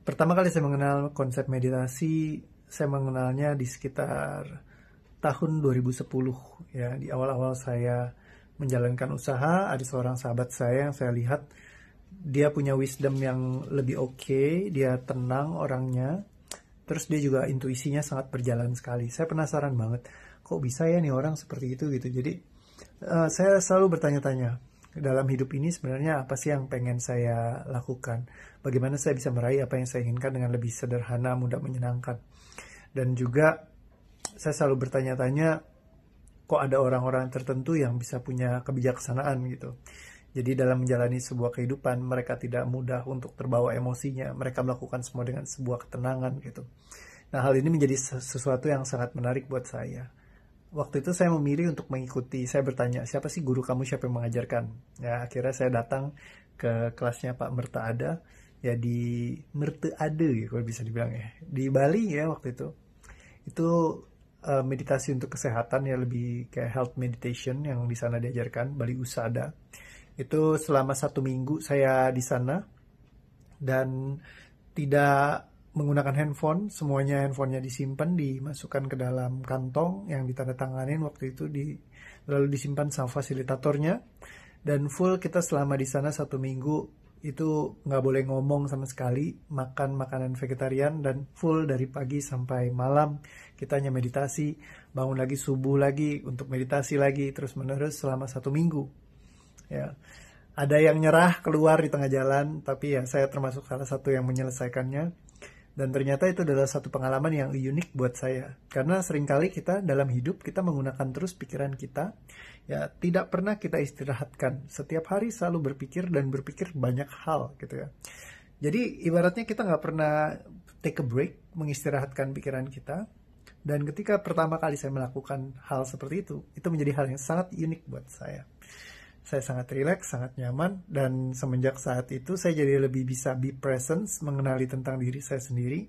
Pertama kali saya mengenal konsep meditasi, saya mengenalnya di sekitar tahun 2010 ya. Di awal-awal saya menjalankan usaha, ada seorang sahabat saya yang saya lihat dia punya wisdom yang lebih oke, dia tenang orangnya, terus dia juga intuisinya sangat berjalan sekali. Saya penasaran banget, kok bisa ya nih orang seperti itu gitu. Jadi saya selalu bertanya-tanya, dalam hidup ini sebenarnya apa sih yang pengen saya lakukan? Bagaimana saya bisa meraih apa yang saya inginkan dengan lebih sederhana, mudah menyenangkan. Dan juga saya selalu bertanya-tanya, kok ada orang-orang tertentu yang bisa punya kebijaksanaan gitu. Jadi dalam menjalani sebuah kehidupan, mereka tidak mudah untuk terbawa emosinya. Mereka melakukan semua dengan sebuah ketenangan gitu. Nah, hal ini menjadi sesuatu yang sangat menarik buat saya. Waktu itu saya memilih untuk mengikuti, saya bertanya, siapa sih guru kamu, siapa yang mengajarkan? Ya, akhirnya saya datang ke kelasnya Pak Merta Ada, ya di Merta Ada ya kalau bisa dibilang ya. Di Bali ya waktu itu. Itu meditasi untuk kesehatan ya, lebih kayak health meditation yang di sana diajarkan, Bali Usada. Itu selama 1 minggu saya di sana dan tidak menggunakan handphone, semuanya handphonenya disimpan, dimasukkan ke dalam kantong yang ditandatanganin waktu itu, lalu disimpan sama fasilitatornya, dan full kita selama di sana 1 minggu itu nggak boleh ngomong sama sekali, makan makanan vegetarian, dan full dari pagi sampai malam kita hanya meditasi, bangun lagi subuh lagi untuk meditasi lagi terus menerus selama 1 minggu ya. Ada yang nyerah keluar di tengah jalan, tapi ya saya termasuk salah satu yang menyelesaikannya. Dan ternyata itu adalah satu pengalaman yang unik buat saya. Karena seringkali kita dalam hidup, kita menggunakan terus pikiran kita. Ya, tidak pernah kita istirahatkan. Setiap hari selalu berpikir dan berpikir banyak hal gitu ya. Jadi ibaratnya kita nggak pernah take a break, mengistirahatkan pikiran kita. Dan ketika pertama kali saya melakukan hal seperti itu menjadi hal yang sangat unik buat saya. Saya sangat rileks, sangat nyaman, dan semenjak saat itu saya jadi lebih bisa be present, mengenali tentang diri saya sendiri.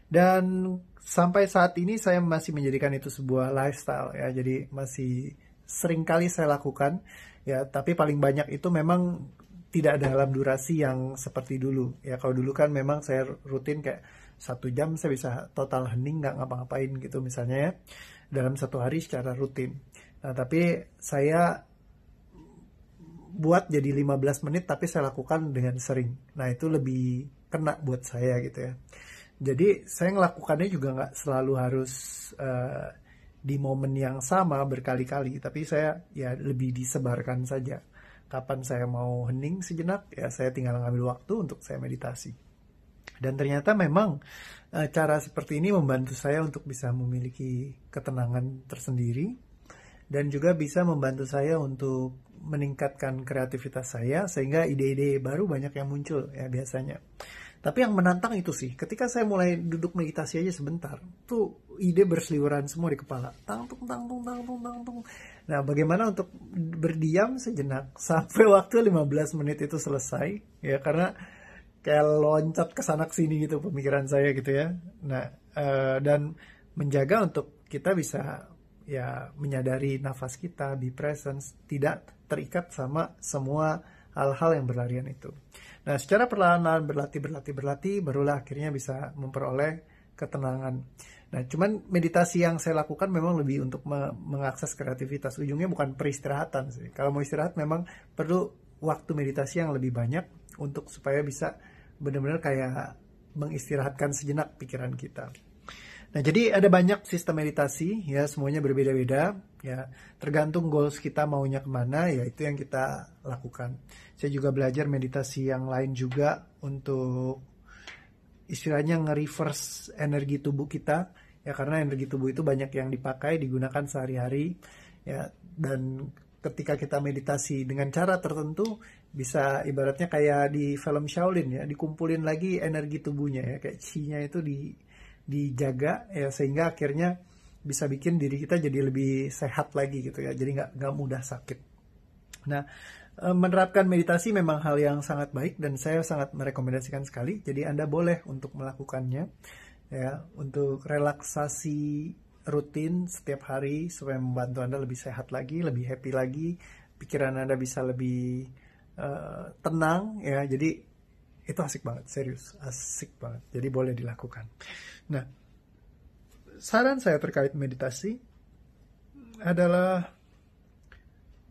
Dan sampai saat ini saya masih menjadikan itu sebuah lifestyle ya, jadi masih sering kali saya lakukan ya, tapi paling banyak itu memang tidak dalam durasi yang seperti dulu ya. Kalau dulu kan memang saya rutin kayak 1 jam saya bisa total hening, nggak ngapa-ngapain gitu misalnya ya, dalam 1 hari secara rutin. Nah, tapi saya buat jadi 15 menit tapi saya lakukan dengan sering. Nah, itu lebih kena buat saya gitu ya. Jadi saya ngelakukannya juga nggak selalu harus di momen yang sama berkali-kali, tapi saya ya lebih disebarkan saja. Kapan saya mau hening sejenak, ya saya tinggal ngambil waktu untuk saya meditasi. Dan ternyata memang cara seperti ini membantu saya untuk bisa memiliki ketenangan tersendiri, dan juga bisa membantu saya untuk meningkatkan kreativitas saya, sehingga ide-ide baru banyak yang muncul ya biasanya. Tapi yang menantang itu sih, ketika saya mulai duduk meditasi aja sebentar, tuh ide berseliweran semua di kepala. Tangtung, tangtung, tangtung, tangtung. Nah, bagaimana untuk berdiam sejenak sampai waktu 15 menit itu selesai ya, karena kayak loncat ke sana sini gitu pemikiran saya gitu ya. Nah, dan menjaga untuk kita bisa ya menyadari nafas kita, be present, tidak terikat sama semua hal-hal yang berlarian itu. Nah, secara perlahan berlatih, barulah akhirnya bisa memperoleh ketenangan. Nah, cuman meditasi yang saya lakukan memang lebih untuk mengakses kreativitas. Ujungnya bukan peristirahatan sih. Kalau mau istirahat memang perlu waktu meditasi yang lebih banyak untuk supaya bisa benar-benar kayak mengistirahatkan sejenak pikiran kita. Nah, jadi ada banyak sistem meditasi ya, semuanya berbeda-beda ya, tergantung goals kita maunya kemana ya, itu yang kita lakukan. Saya juga belajar meditasi yang lain juga untuk istilahnya nge-reverse energi tubuh kita ya, karena energi tubuh itu banyak yang dipakai, digunakan sehari-hari ya, dan ketika kita meditasi dengan cara tertentu bisa ibaratnya kayak di film Shaolin ya, dikumpulin lagi energi tubuhnya ya, kayak chi-nya itu dijaga ya, sehingga akhirnya bisa bikin diri kita jadi lebih sehat lagi gitu ya, jadi nggak mudah sakit. Nah, menerapkan meditasi memang hal yang sangat baik dan saya sangat merekomendasikan sekali. Jadi Anda boleh untuk melakukannya ya, untuk relaksasi rutin setiap hari supaya membantu Anda lebih sehat lagi, lebih happy lagi, pikiran Anda bisa lebih tenang ya. Jadi Itu asik banget, serius, asik banget. Jadi boleh dilakukan. Nah, saran saya terkait meditasi adalah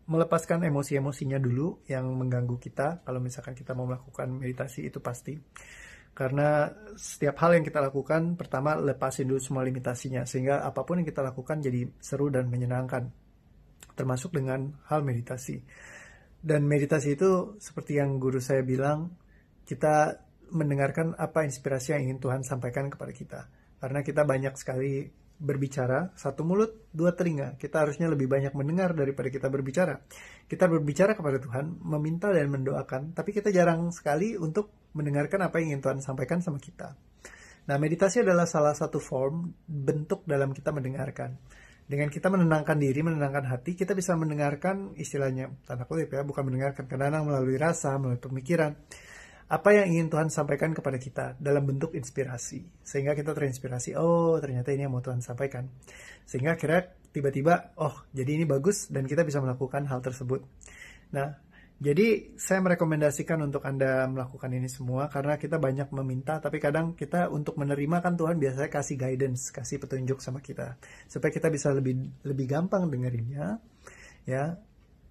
melepaskan emosi-emosinya dulu yang mengganggu kita. Kalau misalkan kita mau melakukan meditasi itu pasti. Karena setiap hal yang kita lakukan, pertama lepasin dulu semua limitasinya. Sehingga apapun yang kita lakukan jadi seru dan menyenangkan. Termasuk dengan hal meditasi. Dan meditasi itu seperti yang guru saya bilang, kita mendengarkan apa inspirasi yang ingin Tuhan sampaikan kepada kita. Karena kita banyak sekali berbicara, satu mulut, dua telinga. Kita harusnya lebih banyak mendengar daripada kita berbicara. Kita berbicara kepada Tuhan, meminta dan mendoakan, tapi kita jarang sekali untuk mendengarkan apa yang ingin Tuhan sampaikan sama kita. Nah, meditasi adalah salah satu form, bentuk dalam kita mendengarkan. Dengan kita menenangkan diri, menenangkan hati, kita bisa mendengarkan istilahnya, tanda kutip ya, bukan mendengarkan, kadang-kadang melalui rasa, melalui pemikiran, apa yang ingin Tuhan sampaikan kepada kita dalam bentuk inspirasi. Sehingga kita terinspirasi, oh ternyata ini yang mau Tuhan sampaikan. Sehingga akhirnya tiba-tiba, oh jadi ini bagus dan kita bisa melakukan hal tersebut. Nah, jadi saya merekomendasikan untuk Anda melakukan ini semua karena kita banyak meminta, tapi kadang kita untuk menerima kan Tuhan biasanya kasih guidance, kasih petunjuk sama kita. Supaya kita bisa lebih gampang dengerinnya, ya.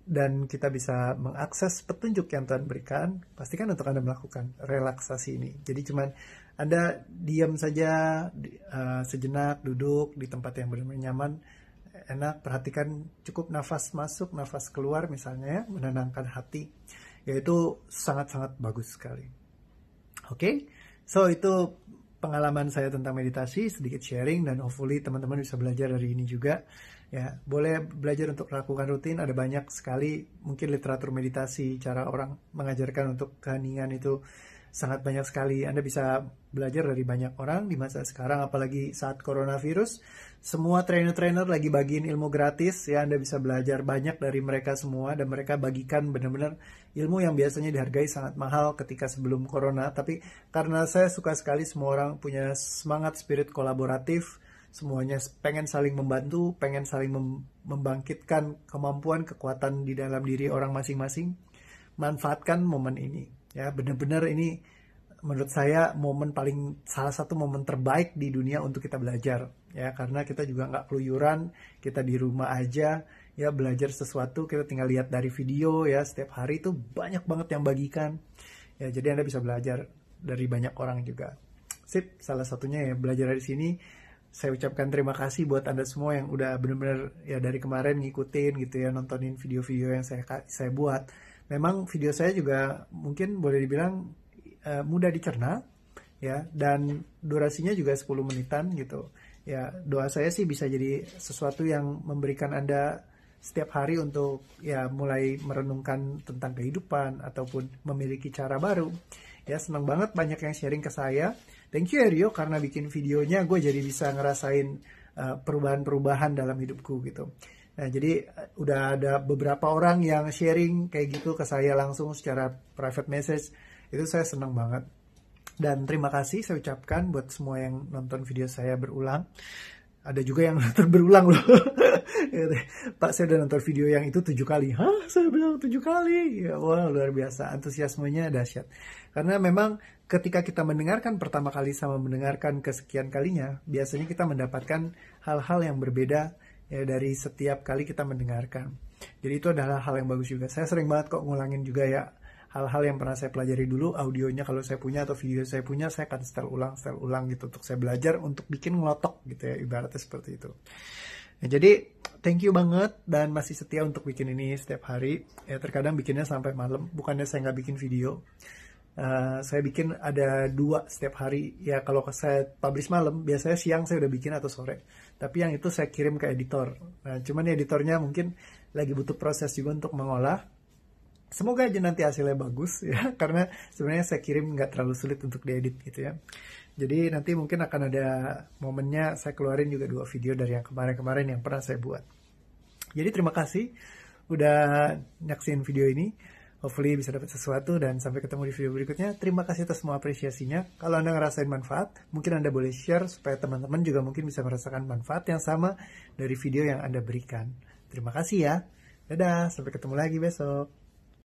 Dan kita bisa mengakses petunjuk yang Tuhan berikan, pastikan untuk Anda melakukan relaksasi ini. Jadi cuman Anda diam saja, sejenak, duduk di tempat yang benar-benar nyaman, enak, perhatikan cukup nafas masuk, nafas keluar misalnya, menenangkan hati. Yaitu sangat-sangat bagus sekali. Oke, so itu pengalaman saya tentang meditasi, sedikit sharing, dan hopefully teman-teman bisa belajar dari ini juga. Ya, boleh belajar untuk lakukan rutin, ada banyak sekali mungkin literatur meditasi, cara orang mengajarkan untuk keheningan itu sangat banyak sekali. Anda bisa belajar dari banyak orang di masa sekarang, apalagi saat coronavirus. Semua trainer-trainer lagi bagiin ilmu gratis, ya Anda bisa belajar banyak dari mereka semua, dan mereka bagikan benar-benar ilmu yang biasanya dihargai sangat mahal ketika sebelum corona. Tapi karena saya suka sekali semua orang punya semangat spirit kolaboratif, semuanya pengen saling membantu, pengen saling membangkitkan kemampuan, kekuatan di dalam diri orang masing-masing. Manfaatkan momen ini. Ya, benar-benar ini menurut saya salah satu momen terbaik di dunia untuk kita belajar. Ya, karena kita juga nggak keluyuran, kita di rumah aja, ya belajar sesuatu, kita tinggal lihat dari video, ya setiap hari itu banyak banget yang bagikan. Ya, jadi Anda bisa belajar dari banyak orang juga. Sip, salah satunya ya belajar dari sini. Saya ucapkan terima kasih buat Anda semua yang udah benar-benar ya dari kemarin ngikutin gitu ya, nontonin video-video yang saya buat. Memang video saya juga mungkin boleh dibilang mudah dicerna ya, dan durasinya juga 10 menitan gitu. Ya, doa saya sih bisa jadi sesuatu yang memberikan Anda setiap hari untuk ya mulai merenungkan tentang kehidupan ataupun memiliki cara baru. Ya, senang banget banyak yang sharing ke saya. Thank you Rio karena bikin videonya gue jadi bisa ngerasain perubahan-perubahan dalam hidupku gitu. Nah, jadi udah ada beberapa orang yang sharing kayak gitu ke saya langsung secara private message. Itu saya senang banget. Dan terima kasih saya ucapkan buat semua yang nonton video saya berulang. Ada juga yang nonton berulang loh. Pak, saya udah nonton video yang itu 7 kali. Hah? Saya bilang 7 kali? Ya, wah, luar biasa. Antusiasmenya dahsyat. Karena memang ketika kita mendengarkan pertama kali sama mendengarkan kesekian kalinya, biasanya kita mendapatkan hal-hal yang berbeda ya dari setiap kali kita mendengarkan. Jadi itu adalah hal yang bagus juga. Saya sering banget kok ngulangin juga ya hal-hal yang pernah saya pelajari dulu, audionya kalau saya punya atau video saya punya, saya akan setel ulang gitu untuk saya belajar untuk bikin ngelotok gitu ya, ibaratnya seperti itu. Nah, jadi thank you banget dan masih setia untuk bikin ini setiap hari. Ya terkadang bikinnya sampai malam, bukannya saya nggak bikin video. Saya bikin ada 2 setiap hari. Ya kalau saya publish malam, biasanya siang saya udah bikin atau sore. Tapi yang itu saya kirim ke editor. Nah, cuman editornya mungkin lagi butuh proses juga untuk mengolah. Semoga aja nanti hasilnya bagus ya, karena sebenarnya saya kirim nggak terlalu sulit untuk diedit gitu ya. Jadi nanti mungkin akan ada momennya saya keluarin juga 2 video dari yang kemarin-kemarin yang pernah saya buat. Jadi terima kasih udah nyaksin video ini. Hopefully bisa dapat sesuatu dan sampai ketemu di video berikutnya. Terima kasih atas semua apresiasinya. Kalau Anda ngerasain manfaat, mungkin Anda boleh share supaya teman-teman juga mungkin bisa merasakan manfaat yang sama dari video yang Anda berikan. Terima kasih ya. Dadah, sampai ketemu lagi besok.